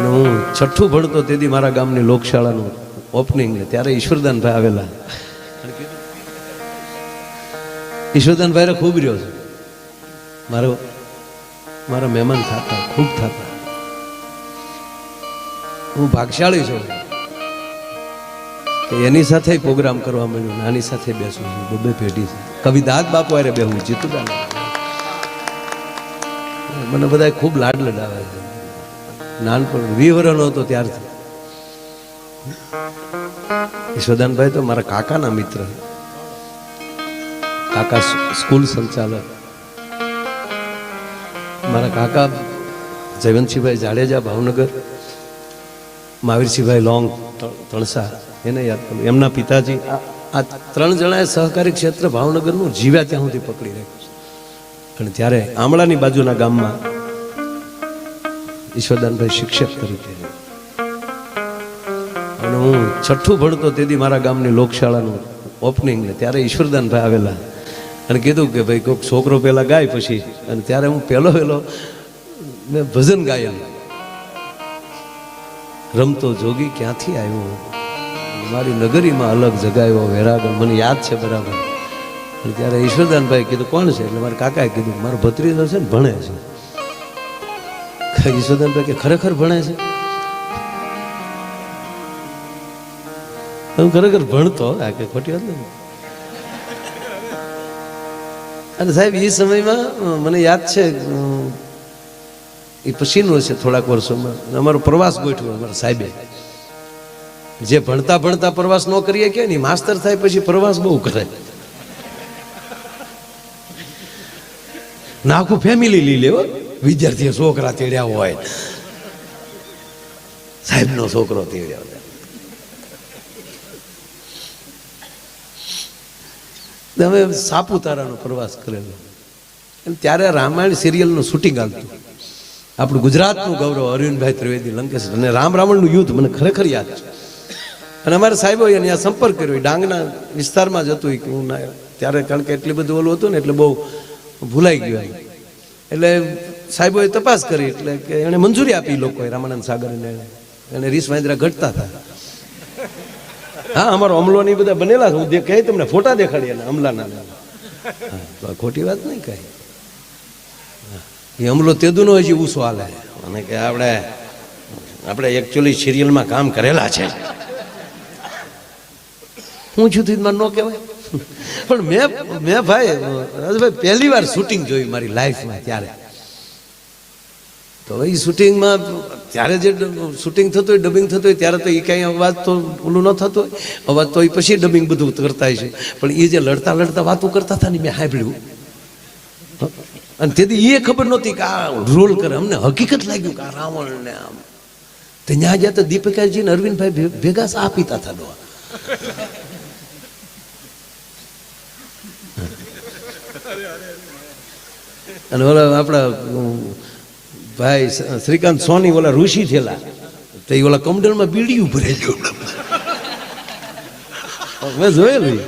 અને હું છઠ્ઠું ભણતો તેથી મારા ગામની લોકશાળાનું ઓપનિંગ ને ત્યારે ઈશ્વરદાનભાઈ આવેલા. ઈશ્વરદાનભાઈ ખૂબ રહ્યો છે મારા મહેમાન થતા ખૂબ થતા. હું ભાગશાળી છું કે એની સાથે પ્રોગ્રામ કરવા મળ્યો, આની સાથે બેસું છું. બબે પેઢી છે કવિદાસ બાપુ અરે બેહું જીતુદાન. મને બધા ખૂબ લાડ લડાવે છે. નાનપણ 20 વર્ષનો હતો ત્યારથી. ઈશ્વરદાનભાઈ તો મારા કાકાના મિત્ર, કાકા સ્કૂલ સંચાલક. મારા કાકા જયવંતસિંહભાઈ જાડેજા ભાવનગર, મહાવીરસિંહભાઈ લોંગ તણસા, એને યાદ કરું. એમના પિતાજી આ 3 જણાએ સહકારી ક્ષેત્ર ભાવનગરનું જીવ્યા ત્યાં સુધી પકડી રાખ્યું છે. અને ત્યારે આમળાની બાજુના ગામમાં ઈશ્વરદાનભાઈ શિક્ષક તરીકે, અને હું છઠ્ઠું ભણતો તેથી મારા ગામની લોકશાળાનું ઓપનિંગ ને ત્યારે ઈશ્વરદાનભાઈ આવેલા અને કીધું કે ભાઈ કોઈક છોકરો પહેલા ગાય પછી. અને ત્યારે હું પહેલો મેં ભજન ગાયેલું, રમતો જોગી ક્યાંથી આવ્યો, મારી નગરીમાં અલગ જગાવ્યો વેરાગણ. મને યાદ છે બરાબર. અને ત્યારે ઈશ્વરદાનભાઈ કીધું કોણ છે? એટલે મારા કાકાએ કીધું મારો ભત્રીજો છે ને ભણે છે. ઈશ્વરદાનભાઈ કે ખરેખર ભણે છે? હું ખરેખર ભણતો, આ કે ખોટી વાત નથી. અને સાહેબ એ સમયમાં મને યાદ છે, એ પછીનું છે થોડાક વર્ષોમાં, અમારો પ્રવાસ ગોઠવ્યો અમારા સાહેબે. જે ભણતા ભણતા પ્રવાસ ન કરીએ કે નહીં, માસ્તર થાય પછી પ્રવાસ બહુ કરે. આખું ફેમિલી લઈ લેવો, વિદ્યાર્થીઓ છોકરા તેડ્યા હોય, સાહેબનો છોકરો તેડ્યા હોય. અમે સાપુતારાનો પ્રવાસ કરેલો. ત્યારે રામાયણ સિરિયલનું શૂટિંગ આવતું. આપણું ગુજરાતનું ગૌરવ અરવિંદભાઈ ત્રિવેદી લંકેશ અને રામરાવણનું યુદ્ધ મને ખરેખર યાદ છે. અને અમારા સાહેબો અહીંયા સંપર્ક કર્યો, ડાંગના વિસ્તારમાં જ હતું કે હું ના, ત્યારે કારણ કે એટલી બધું ઓલું હતું ને એટલે બહુ ભૂલાઈ ગયું. એટલે સાહેબોએ તપાસ કરી, એટલે કે એણે મંજૂરી આપી લોકોએ, રામાનંદ સાગર એને રીસ વાંદરા ઘટતા હતા. હા, અમારો અમલો ની બધા બનેલા હું કહે તમને ફોટા દેખાડીએ ને અમલાના. ખોટી વાત નહીં કઈ. એ અમલો તેદુનો હજી ઊસો હાલે અને કે આપણે એકચ્યુઅલી સિરિયલમાં કામ કરેલા છે. હું છું મને ન કહેવાય, પણ મેં ભાઈ પહેલી વાર શૂટિંગ જોયું મારી લાઈફમાં. ત્યારે તો એ શૂટિંગમાં ત્યારે જે શૂટિંગ થતું હોય, ડબિંગ થતું હોય, ત્યારે તો એ કાંઈ અવાજ તો ઓલું ન થતો હોય, અવાજ તો એ પછી ડબિંગ બધું કરતા છે. પણ એ જે લડતા લડતા વાતો કરતા હતા ને મેં સાંભળ્યું. અને તેથી એ ખબર નહોતી કે આ રોલ કરે. અમને હકીકત લાગ્યું કે આ રાવણ ને આમ. તો ત્યાં જ્યાં તો દીપિકાજી ને અરવિંદભાઈ ભેગા સા પીતા હતા ડોહા. અને ઓલા આપણા ભાઈ શ્રીકાંત સોની ઓલા ઋષિ થયેલા, તો એ ઓલા કમડલમાં બીડીયું ભરેલું મેં જોયેલું.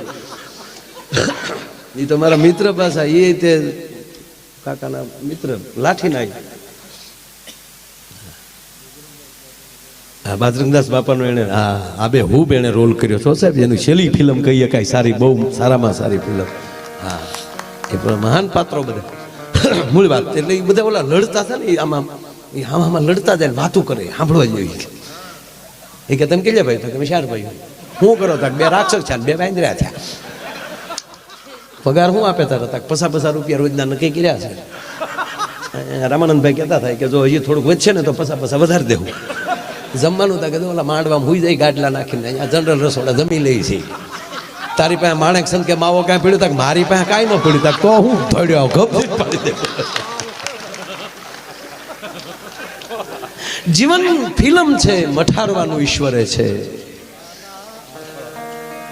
એ તો મારા મિત્ર પાછા, એ તે કાકાના મિત્ર લાઠી નાય. હા, બાજરંગદાસ બાપાનો એને આબે હુબ એને રોલ કર્યો છો સાહેબ. એની છેલ્લી ફિલ્મ કહીએ કાંઈ સારી, બહુ સારામાં સારી ફિલ્મ. હા, એ પણ મહાન પાત્રો બધા. મૂળ વાત એટલે એ બધા ઓલા લડતા હતા ને, આમાં લડતા જાય, વાતું કરે, સાંભળવા જોઈએ. એ કે તમે કેટલા ભાઈ? તો તમે 4 ભાઈ. શું કરો? તક 2 રાક્ષસ છે, 2 વાંદરા થયા. પગાર શું આપે? તારા તક 50 રૂપિયા રોજના નક્કી કર્યા છે. રામાનંદભાઈ કહેતા થાય કે જો હજી થોડુંક વધશે ને તો 50 વધારે દેવું. જમવાનું તા કીધું ઓલા માંડવામાં હુઈ જાય ગાડલા નાખીને, અહીંયા જનરલ રસોડા જમી લે છે. તારી પાસે માણેક સંત કે માવો કાંઈ પડ્યું? તક મારી પાસે કાંઈ ન પડ્યું. તક તો હું પડ્યો ગપ પાડી દે. જીવન ફિલ્મ છે, મઠારવાનું ઈશ્વરે છે.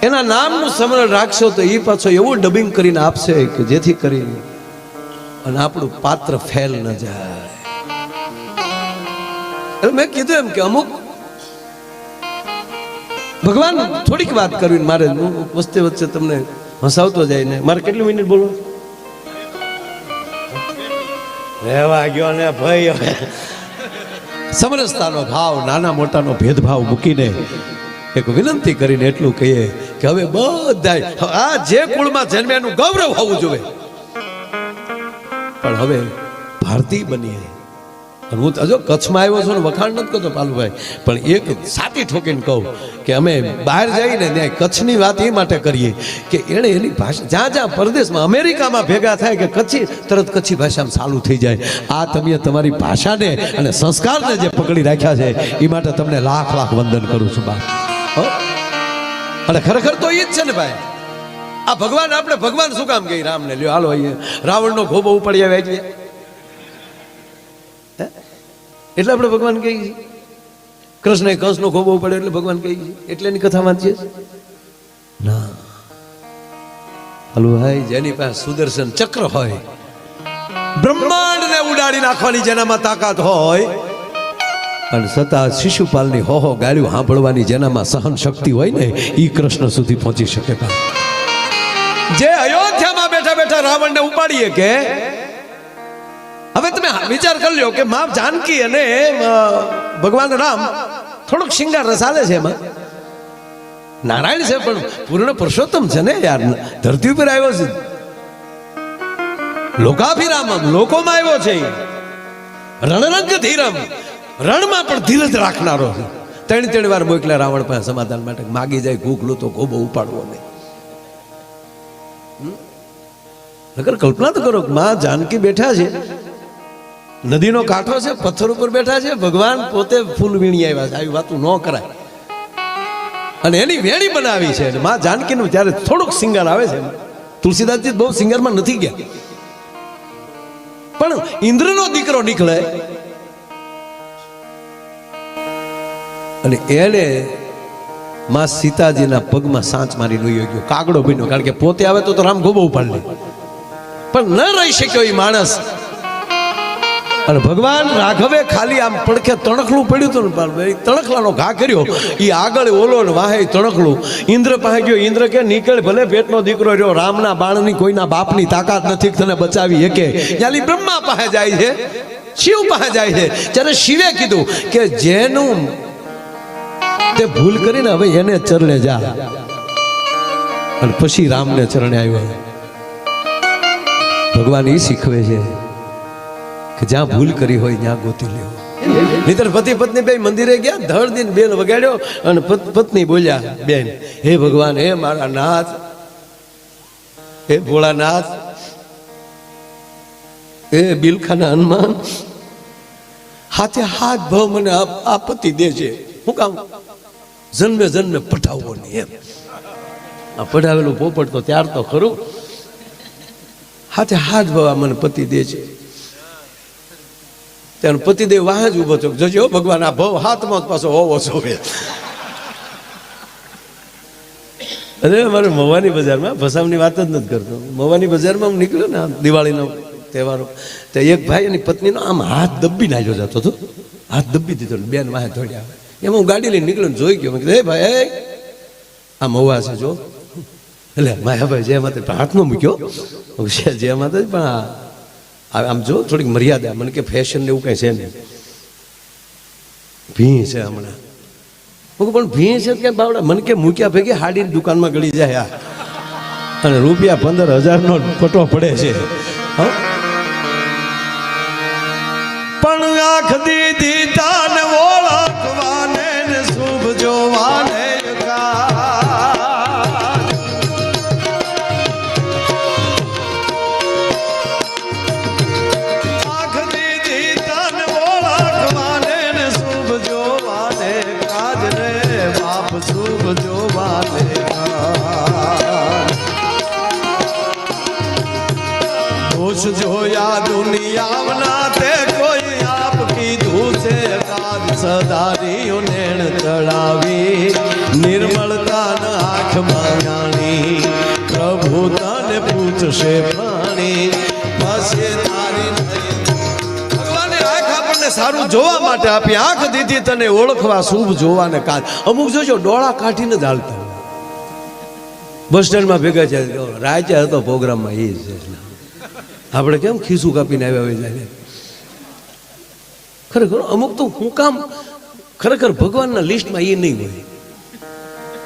એના નામનું સ્મરણ રાખશો તો એ પાછો એવું ડબિંગ કરીને આપશે કે જેથી કરીને અને આપણું પાત્ર ફેલ ન જાય. એટલે મેં કીધું એમ કે અમુક ભગવાન થોડીક વાત કરવી મારે, વચ્ચે વચ્ચે તમને હસાવતો જાય ને. મારે કેટલી મિનિટ બોલવું? રહેવા ગયો ને ભાઈ. હવે સમરસતાનો ભાવ, નાના મોટાનો ભેદભાવ મૂકીને એક વિનંતી કરીને એટલું કહીએ કે હવે બધાય આ જે કુળમાં જન્મ્યાનું ગૌરવ હોવું જોઈએ, પણ હવે ભારતીય બનીએ. અને હું જો કચ્છમાં આવ્યો છું ને વખાણ નથી કરતો પાલુભાઈ, પણ એક સાચી ઠોકીને કહું કે અમે બહાર જઈને ત્યાં કચ્છની વાત એ માટે કરીએ કે એણે એની ભાષા જ્યાં જ્યાં પરદેશમાં અમેરિકામાં ભેગા થાય કે કચ્છી, તરત કચ્છી ભાષામાં ચાલુ થઈ જાય. આ તમે તમારી ભાષાને અને સંસ્કારને જે પકડી રાખ્યા છે એ માટે તમને લાખ લાખ વંદન કરું છું બા. અને ખરેખર તો એ જ છે ને ભાઈ. આ ભગવાન આપણે ભગવાન શું કામ કહી રામને લ્યો હાલો અહીંયા રાવણનો ખોબો ઉપાડી આવ્યા છે એટલે આપણે ભગવાન કહીએ છીએ. કૃષ્ણે કંસનો ખોબો ઉપાડ્યો એટલે ભગવાન કહીએ છીએ, એટલે એની કથા વાંચીએ ના. હાલો ભાઈ, જેની પાસે સુદર્શન ચક્ર હોય, બ્રહ્માંડને ઉડાડી નાખવાની જેનામાં તાકાત હોય, અને છતાં શિશુપાલની હો ગાળ્યું સાંભળવાની જેનામાં સહન શક્તિ હોય ને એ કૃષ્ણ સુધી પહોંચી શકે. જે અયોધ્યામાં બેઠા બેઠા રાવણને ઉપાડીએ કે હવે તમે વિચાર કરી લો કે મા જાનકી અને ભગવાન રામ થોડોક શિંગાર રસ આલે છે, એમાં નારાયણ છે પણ પૂર્ણ પુરુષોત્તમ છે ને યાર, ધરતી ઉપર આવ્યો છે, લોકાભિરામ લોકોમાં આવ્યો છે, રણરંગ ધીરમ રણમાં પણ ધીરજ રાખનારો છે. 3 વાર મોકલ્યા રાવણ પાસે સમાધાન માટે, માગી જાય ઘૂઘલું તો ગોબો ઉપાડવો નહીં. નકર કલ્પના તો કરો, માં જાનકી બેઠા છે, નદીનો કાંઠો છે, પથ્થર ઉપર બેઠા છે, ભગવાન પોતે ફૂલ વીણી આવ્યા છે. આવી વાતું ન કરાય. અને એની વેણી બનાવી છે. માં જાનકીનું ત્યારે થોડુંક સિંગાર આવે છે. તુલસીદાસજી બહુ સિંગારમાં નથી ગયા, પણ ઇન્દ્રનો દીકરો નીકળે અને એને માં સીતાજીના પગમાં સાંચ મારી લઈ ગયો, કાગડો બન્યો. કારણ કે પોતે આવે તો રામ ગોબો ઉપાડી લે, પણ ન રહી શક્યો એ માણસ. અને ભગવાન રાઘવે ખાલી આમ પડખે તણખલું પડ્યું હતું ને, તણખલાનો ઘા કર્યો, એ આગળ ઓલો ને વાહે તણખલું. ઇન્દ્ર પાસે ગયો, ઇન્દ્ર કે નીકળ, ભલે પેટનો દીકરો રહ્યો, રામના બાણની કોઈના બાપની તાકાત નથી તને બચાવી એકે. ત્યાંથી બ્રહ્મા પાસે જાય છે, શિવ પાસે જાય છે. ત્યારે શિવે કીધું કે જેનું તે ભૂલ કરીને હવે એને ચરણે જા. અને પછી રામને ચરણે આવ્યો. ભગવાન એ શીખવે છે કે જ્યાં ભૂલ કરી હોય ત્યાં ગોતી લેવો. નહીતર પતિ પત્ની બે મંદિરે ગયા, ધડ દિન બેન વગાડ્યો અને પત્ની બોલ્યા, બેન હે ભગવાન, હે મારા નાથ, હે ભોળાનાથ, હે બિલખાના હનુમાન, હાથે હાથ ભાવ મને આ પતિ દે છે. શું કામ? જન્મે જન્મે પઠાવવો નહીં એમ. આ પઢાવેલું પોપટ તો ત્યાર તો ખરું, હાથે હાથ ભાવ મને પતિ દે છે. ત્યારે પતિદેવ વાહ જ ઉભો થયો, જોજો ભગવાન આ ભાવ હાથમાં પાછો હોવો જોવે. અરે અમારે મવાની બજારમાં, ભસામની વાત જ નથી કરતો, મવાની બજારમાં હું નીકળ્યો ને દિવાળીનો તહેવારો, તો એક ભાઈ એની પત્નીનો આમ હાથ દબ્બી નાખ્યો જતો હતો, હાથ દબ્બી દીધો, બેન વાહે દોડ્યા. એમાં હું ગાડી લઈને નીકળ્યો, જોઈ ગયો. મેં કીધું હે ભાઈ આ મહુવા છે જો. એટલે માયાભાઈ જે માતે હાથ ન મૂક્યો, જે માતે પણ આમ જો થોડીક મર્યાદા. મને કે ફેશન ને એવું કઈ છે નહીં, ભી છે હમણાં. હું પણ ભી છે કે બાવડા, મને કે મૂક્યા ભેગી હાડીની દુકાનમાં ગળી જાય અને રૂપિયા 15,000નો પટો પડે છે. પણ આંખ દીધી તાને ઓળખવાને ને શુભ જોવાને જોયા દુનિયાના તે કોઈ આપ કીધું છે કાદ સદારીઓ નેણ ચડાવી નિર્મળતા આંખમાં જાણી પ્રભુ તને પૂછશે પાણી પાસે તારી. ભગવાને આંખ આપણને સારું જોવા માટે આપી, આંખ દીધી તને ઓળખવા શુભ જોવાને કાદ. અમુક જોજો ડોળા કાઢીને જ હાલતા, બસ સ્ટેન્ડમાં ભેગા છે, રાચે હતો પ્રોગ્રામમાં એ છે. આપણે કેમ ખીસું કાપીને આવ્યા હોય જાય. ખરેખર અમુક તો હું કામ ખરેખર ભગવાનના લિસ્ટમાં એ નહીં હોય.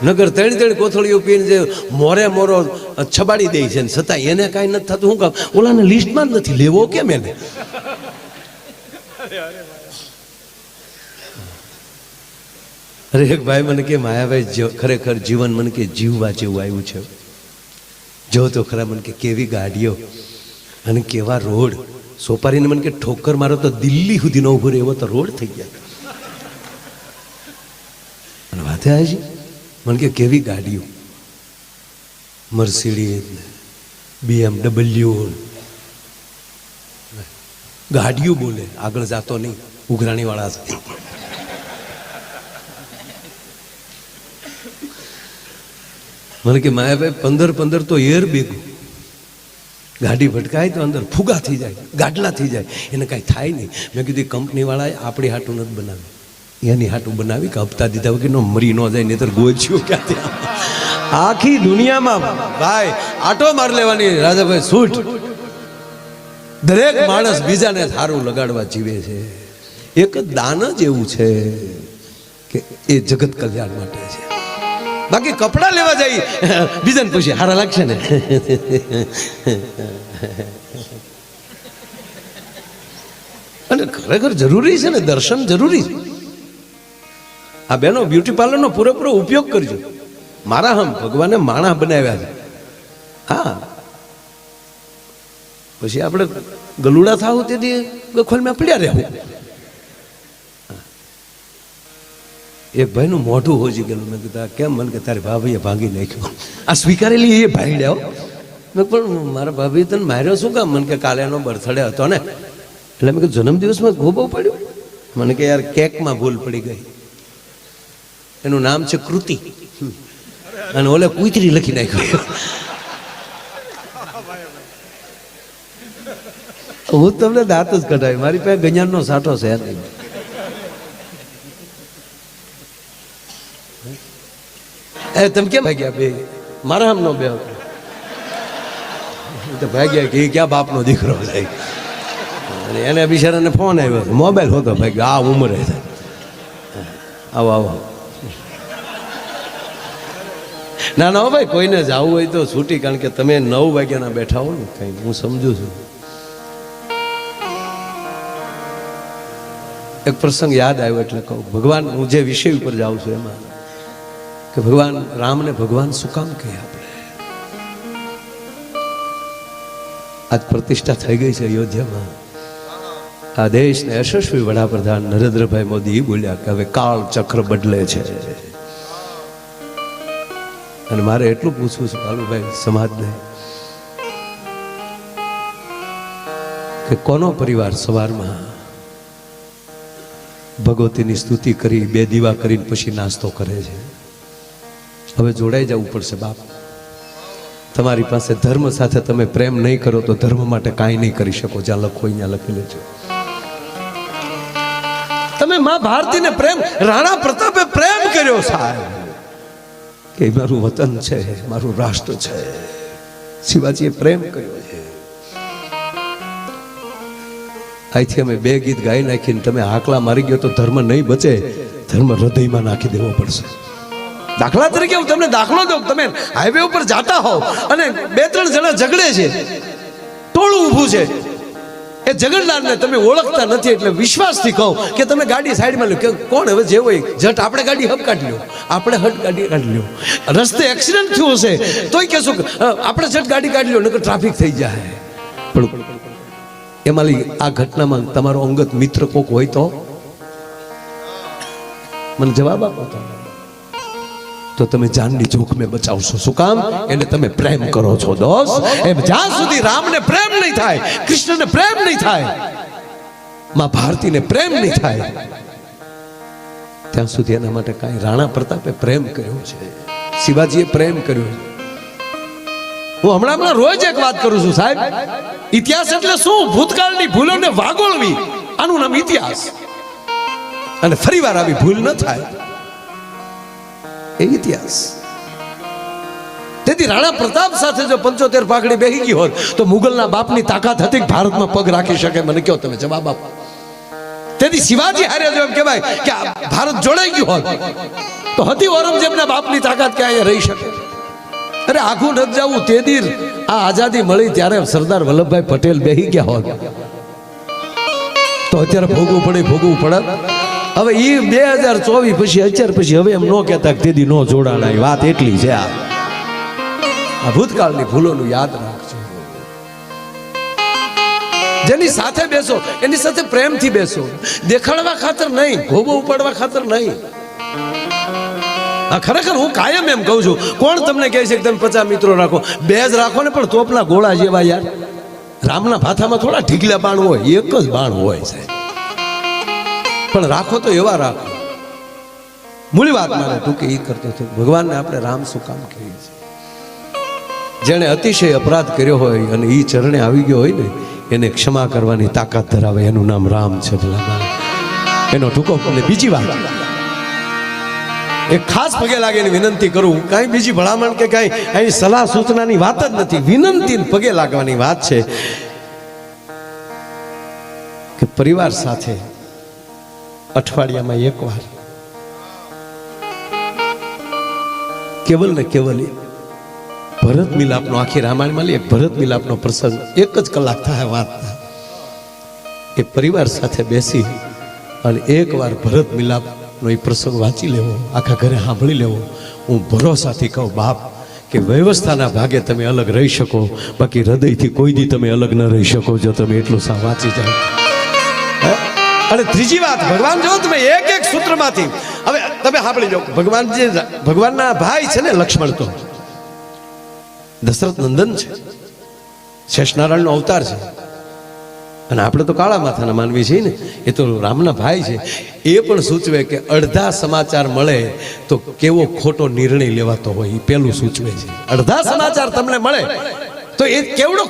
નગર ત્રણ કોથળીઓ પીને જે મોરે મોરો છબાડી દે છે ને છતાં એને કાંઈ નથી થતું. શું કામ? ઓલાને લિસ્ટમાં જ નથી લેવો કેમ એને? અરે એક ભાઈ મને કે માયાભાઈ ખરેખર જીવન મને કે જીવવા જેવું આવ્યું છે. જો તો ખરા મને કે કેવી ગાડીઓ અને કેવા રોડ. સોપારીને મને કે ઠોકર મારો તો દિલ્હી સુધી ન ઉભો રહે એવો તો રોડ થઈ ગયા. અને વાતે આવી મને કે કેવી ગાડીઓ, મર્સિડીઝ, BMW ગાડીઓ બોલે, આગળ જાતો નહીં, ઉઘરાણી વાળા છે. મને કે માયાભાઈ 15 તો એર બેગું, ગાડી ભટકાય તો અંદર ફુગા થઈ જાય, ગાડલા થઈ જાય, એને કાંઈ થાય નહીં. મેં કીધું કંપનીવાળાએ આપણી હાટું નથી બનાવી, એની હાટું બનાવી કે હપ્તા દીધા વગર નો મરી ન જાય, નહીતર ગોચ્યું ક્યાંથી. આખી દુનિયામાં ભાઈ આટો માર લેવાની રાજાભાઈ છૂટ. દરેક માણસ બીજાને સારું લગાડવા જીવે છે. એક દાન જ એવું છે કે એ જગત કલ્યાણ માટે છે. બાકી કપડા લેવા જાય બીજાને પૂછે હારા લાગશે ને. અને ખરેખર જરૂરી છે ને, દર્શન જરૂરી છે. આ બેનો બ્યુટી પાર્લરનો પૂરેપૂરો ઉપયોગ કરજો. મારા હમ ભગવાને માણસ બનાવ્યા છે. હા, પછી આપણે ગલુડા થાવ તેથી ગખોલમાં પડ્યા રહેવું. એક ભાઈનું મોઢું હોજી ગયેલું. મેં કીધું કેમ? મને કે તારી ભાભીએ ભાંગી નાખ્યો. આ સ્વીકારેલી એ ભાઈ ડ્યો. મેં પણ મારા ભાભી તને માર્યો શું કામ? મને કે કાલે એનો બર્થડે હતો ને, એટલે મેં કીધું જન્મદિવસમાં ગોબો પડ્યો. મને કે યાર કેકમાં ભૂલ પડી ગઈ. એનું નામ છે કૃતિ અને ઓલે કુતરી લખી નાખ્યો. હું તમને દાંત જ કઢાવી, મારી પાસે ગજાનનો સાઠો છે નહીં. તમે કેમ ભાગ્યા? બે મારા આમ નો બે તો ભાગ્યા કે ક્યાં બાપનો દીકરો થાય. અને એને બિચારાને ફોન આવ્યો, મોબાઈલ હોતો ભાગ્યો. આ ઉંમરે થાય. આવો આવો. ના ના ભાઈ, કોઈને જવું હોય તો છૂટી, કારણ કે તમે 9 વાગ્યાના બેઠા હો ને, કઈ હું સમજુ છું. એક પ્રસંગ યાદ આવ્યો એટલે કહું. ભગવાન, હું જે વિષય ઉપર જાઉં છું એમાં કે ભગવાન રામને ભગવાન શું કામ કહે? આપણે આજ પ્રતિષ્ઠા થઈ ગઈ છે અયોધ્યામાં. આ દેશને યશસ્વી વડાપ્રધાન નરેન્દ્રભાઈ મોદી બોલ્યા કે હવે કાળ ચક્ર બદલે છે. અને મારે એટલું પૂછવું છે કાલુભાઈ સમાજને કે કોનો પરિવાર સવારમાં ભગવતીની સ્તુતિ કરી, 2 દીવા કરીને પછી નાસ્તો કરે છે? હવે જોડાઈ જવું પડશે બાપ. તમારી પાસે ધર્મ સાથે તમે પ્રેમ નહીં કરો તો ધર્મ માટે કાંઈ નહીં કરી શકો. જ્યાં લખો ત્યાં લખી લેજો. તમે માં ભારતીને પ્રેમ, રાણા પ્રતાપે પ્રેમ કર્યો સાહેબ, કે મારું વતન છે, મારું રાષ્ટ્ર છે. શિવાજીએ પ્રેમ કર્યો છે. અહીંથી અમે 2 ગીત ગાઈ નાખીને તમે હાકલા મારી ગયો તો ધર્મ નહીં બચે. ધર્મ હૃદયમાં નાખી દેવો પડશે. દાખલા તરીકે હું તમને દાખલો દઉં. તમે હાઈવે ઉપર જાતા હોવ અને 2-3 જણા ઝઘડે છે, ટોળું ઊભું છે. એ ઝઘડનારને તમે ઓળખતા નથી એટલે વિશ્વાસથી કહો કે તમે ગાડી સાઈડમાં લો. કે કોણ હવે જે હોય જટ આપણે ગાડી હબ કાઢી લો, આપણે હટ ગાડી કાઢી લો. રસ્તે એક્સિડન્ટ થયું હશે તોય કહેશું આપણે જટ ગાડી કાઢી લો, નકર ટ્રાફિક થઈ જાય. પણ એમાં આ ઘટનામાં તમારો અંગત મિત્ર કોક હોય તો મને જવાબ આપો. તો તમે જાનની જોખમે બચાવશો. શું કામ? એને તમે પ્રેમ કરો છો દોસ્ત. એમ જ્યાં સુધી રામને પ્રેમ નહીં થાય, કૃષ્ણને પ્રેમ નહીં થાય, માં ભારતીને પ્રેમ નહીં થાય, ત્યાં સુધી એના માટે કાંઈ. રાણા પ્રતાપે પ્રેમ કર્યો છે, શિવાજીએ પ્રેમ કર્યો છે. હું હમણાં રોજ એક વાત કરું છું સાહેબ. ઇતિહાસ એટલે શું? ભૂતકાળની ભૂલોને વાગોળવી, આનું નામ ઇતિહાસ. અને ફરીવાર આવી ભૂલ ન થાય એ ઇતિહાસ. તેથી રાણા પ્રતાપ સાથે જો 75 પાઘડી બેહી ગઈ હોત તો મુગલના બાપની તાકાત હતી કે ભારતમાં પગ રાખી શકે? મને કહો, તમે જવાબ આપો. તેથી શિવાજી હારે જો એમ કહેવાય કે આ ભારત જોડાઈ ગયું હોત તો હતી ઔરંગઝેબના બાપની તાકાત કે અહીંયા રહી શકે? અરે આખું નથી જવું તે દી આ આઝાદી મળી ત્યારે સરદાર વલ્લભભાઈ પટેલ બેહી ગયા હોત તો અત્યારે ભોગવું પડે. હવે એ 2024 પછી અત્યાર પછી હવે એમ ન કહેતા કે તેદી નો જોડાણા. વાત એટલી છે. આ ભૂતકાળની ભૂલોનું યાદ રાખજો. જેની સાથે બેસો એની સાથે પ્રેમથી બેસો, દેખાડવા ખાતર નહીં, ભોગો ઉપાડવા ખાતર નહીં. ખરેખર હું કાયમ એમ કહું છું, કોણ તમને કહે છે કે તમે 50 મિત્રો રાખો? 2 જ રાખો ને, પણ તોપના ગોળા જેવા યાર. રામના ભાથામાં થોડા ઢીકલા બાણ હોય, એક જ બાણ હોય સાહેબ. પણ રાખો તો એવા રાખો. મૂળી વાત મારે તું કે એ કરતો હતો. ભગવાનને આપણે રામ શું કામ કહીએ છીએ? જેણે અતિશય અપરાધ કર્યો હોય અને એ ચરણે આવી ગયો હોય ને એને ક્ષમા કરવાની તાકાત ધરાવે, એનું નામ રામ છે. એનો ટૂંકો. અને બીજી વાત, એક ખાસ પગે લાગીને વિનંતી કરું, કાંઈ બીજી ભલામણ કે કાંઈ અહીં સલાહ સૂચનાની વાત જ નથી, વિનંતી પગે લાગવાની વાત છે કે પરિવાર સાથે અઠવાડિયામાં એકવાર કેવલ ને કેવલ ભરત મિલાપનો, આખી રામાયણમાં એક ભરત મિલાપનો પ્રસંગ 1 જ કલાક થાય વાત, એ પરિવાર સાથે બેસી અને એકવાર ભરત મિલાપનો એ પ્રસંગ વાંચી લેવો, આખા ઘરે સાંભળી લેવો. હું ભરોસાથી કહું બાપ કે વ્યવસ્થાના ભાગે તમે અલગ રહી શકો, બાકી હૃદયથી કોઈ દી તમે અલગ ન રહી શકો જો તમે એટલું વાંચી જાઓ. અને ત્રીજી વાત, ભગવાન જો તમે એક સૂત્રમાંથી, હવે તમે સાંભળી જાઓ, ભગવાનના ભાઈ છે ને લક્ષ્મણ, તો દશરથ નંદન છે, શેષનારાયણનો અવતાર છે, અને આપણે તો કાળા માથાના માનવી છીએ ને, એ તો રામના ભાઈ છે. એ પણ સૂચવે કે અડધા સમાચાર મળે તો કેવો ખોટો નિર્ણય લેવાતો હોય એ પેલું સૂચવે છે. અડધા સમાચાર તમને મળે તો એ કેવડો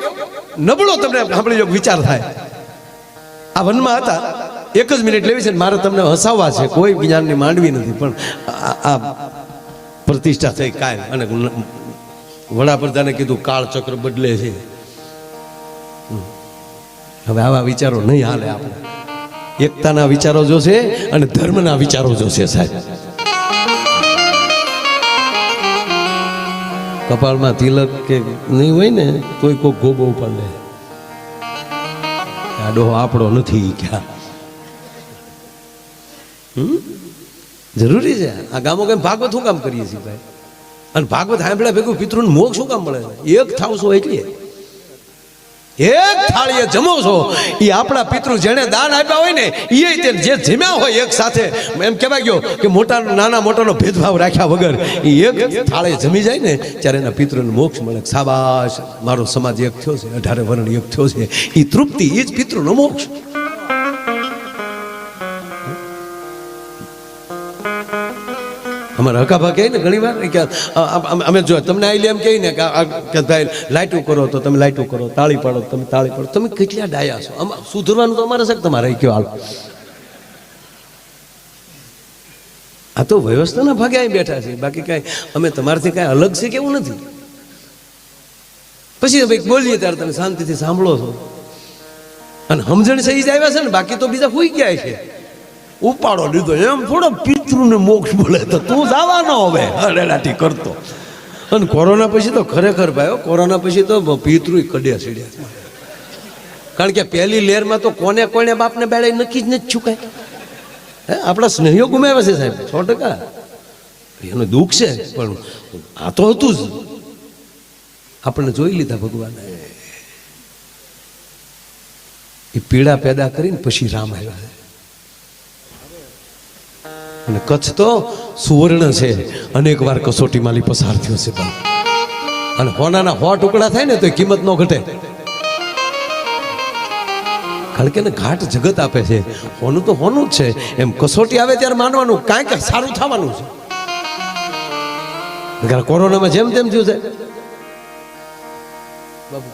નબળો તમને સાંભળી જો વિચાર થાય. આ વનમાં હતા, 1 જ મિનિટ લેવી છે ને મારે તમને હસાવવા છે, કોઈ જ્ઞાનની માંડવી નથી, પણ આ પ્રતિષ્ઠા થઈ કાયમ. અને વડાપ્રધાને કીધું કાળચક્ર બદલે છે. હવે આવા વિચારો નહીં હાલે. આપણે એકતાના વિચારો જોશે અને ધર્મના વિચારો જોશે સાહેબ. કપાળમાં તિલક કે નહીં હોય ને તોય કોઈ ગોબો ઉપાડે, આ ડોહો આપણો નથી ક્યાં. જરૂરી છે આ ગામો કેમ ભાગવત શું કામ કરીએ છીએ ભાઈ? અને ભાગવત સાંભળ્યા ભેગું પિતૃને મોક્ષ શું કામ મળે? એક થાવ છો એટલે એક થાળીએ જમો છો, એ આપણા પિતૃ જેને દાન આપ્યા હોય ને એ જે જમ્યા હોય એક સાથે, એમ કહેવાય ગયો કે મોટા નાના મોટાનો ભેદભાવ રાખ્યા વગર એ એક થાળે જમી જાય ને ત્યારે એના પિતૃને મોક્ષ મળે. શાબાશ, મારો સમાજ એક થયો છે, 18 વર્ણ એક થયો છે, એ તૃપ્તિ, એ જ પિતૃનો મોક્ષ. અમારા હકાભા કહે ને ઘણી વાર કે અમે જો તમને આઈ એમ કહી ને કે ભાઈ લાઈટું કરો તો તમે લાઈટું કરો, તાળી પાડો તમે તાળી પાડો. તમે કેટલા ડાયા છો? સુધરવાનું તો અમારે છે તમારે કયો હાલ. આ તો વ્યવસ્થાના ભાગે અહીં બેઠા છે, બાકી કાંઈ અમે તમારાથી કાંઈ અલગ છે કે એવું નથી. પછી ભાઈ બોલીએ ત્યારે તમે શાંતિથી સાંભળો છો અને સમજણ સહી જ આવ્યા છે ને, બાકી તો બીજા હોઈ ગયા છે. ઉપાડો લીધો એમ થોડો પિતૃને મોક્ષ બોલે તો તું જવાનો હવે હરેલાટી કરતો. અને કોરોના પછી તો ખરેખર ભાઈ, કોરોના પછી તો પિતૃ કડ્યા સીડ્યા. કારણ કે પહેલી લહેરમાં તો કોને બાપને બેડે નક્કી જ નથી છુકાય. આપણા સ્નેહીઓ ગુમાવ્યા છે સાહેબ 100%. એનું દુઃખ છે, પણ આ તો હતું જ. આપણને જોઈ લીધા ભગવાને, એ પીડા પેદા કરીને પછી રામ આવ્યા છે. અને કચ્છ તો સુવર્ણ છે, અનેક વાર કસોટીમાંથી પસાર થયો છે બાપ. અને હોનાના 100 ટુકડા થાય ને તો કિંમત ન ઘટે. કારણ કે ઘાટ જગત આપે છે, હોનું તો હોનું જ છે. એમ કસોટી આવે ત્યારે માનવાનું કાંઈક સારું થવાનું છે. કોરોનામાં જેમ તેમ થયું છે બાબુ.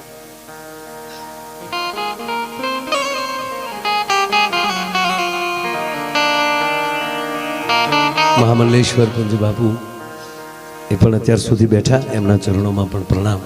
મહામલ્લેશ્વર પંજ બાપુ એ પણ અત્યાર સુધી બેઠા, એમના ચરણોમાં પણ પ્રણામ.